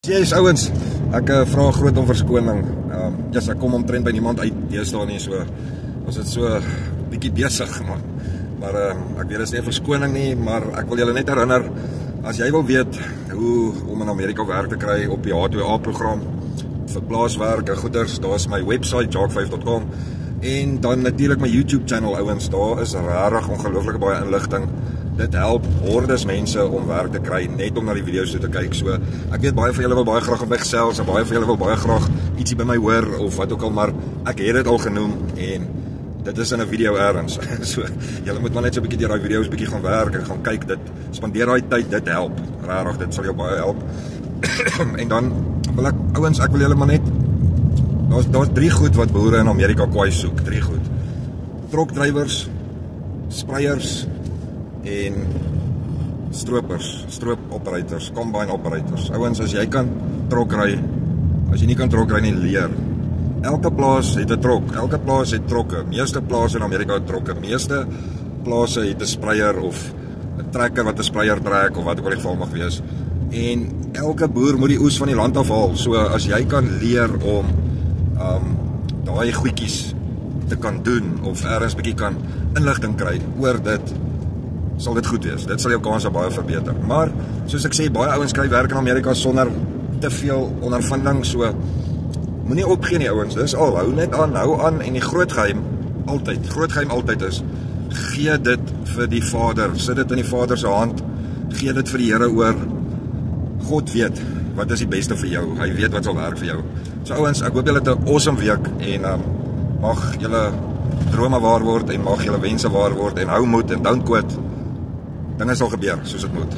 Yes, ouens, ek vra groot om verskoning. Yes, ek kom omtrent by niemand uit deesdae nie, so ons het so bietjie besig, man. Maar ek weet, dit is nie 'n verskoning nie, maar ek wil julle net herinner, as jy wil weet hoe om in Amerika werk te kry op die H2A program, vir plaaswerk en goeders, daar is my website, jacques5.com, en dan natuurlik my YouTube channel, ouens, daar is regtig ongelooflike baie inligting. Dit help hordes mense om werk te kry, net om na die video's toe te kyk. So, ek weet baie van julle wil baie graag op my gesels, en baie van julle wil baie graag ietsie by my hoor, of wat ook al, maar ek het dit al genoem, en dit is in 'n video ergens. So, julle moet maar net so 'n bietjie deur daai video's bietjie gaan werk, en gaan kyk, dit, spandeer daai tyd, dit help, regtig, dit sal jou baie help. En dan, wil ouens, ek wil julle maar net, daar's 3 goed wat boere in Amerika kwaai soek, 3 goed. Trokdrywers, spreiers, en stroop-operators, combine operators. Ouens, as jy kan trok ry, as jy nie kan trok ry nie, leer. Elke plaas het 'n trok, elke plaas het trokke. Meeste plase in Amerika het trokke. Meeste plase het 'n spreier of 'n trekker wat 'n spreier trek of wat ook al die geval mag wees. En elke boer moet die oes van die land afhaal. So as jy kan leer om daai goedjies te kan doen of ergens bietjie kan inligting kry oor dit, sal dit goed wees. Dit sal jou kanse baie verbeter. Maar soos ek sê, baie ouens kry werk in Amerika sonder te veel ondervinding, so moenie opgee nie, ouens. Dis al, hou net aan, hou aan, en die groot geheim altyd is, gee dit vir die Vader, sit dit in die Vader se hand, gee dit vir die Here oor. God weet wat is die beste vir jou. Hy weet wat sal werk vir jou. So ouens, ek hoop julle het 'n awesome week, en mag julle drome waar word, en mag julle wense waar word, en hou moed, en don't quit. Dinge sal gebeur soos dit moet.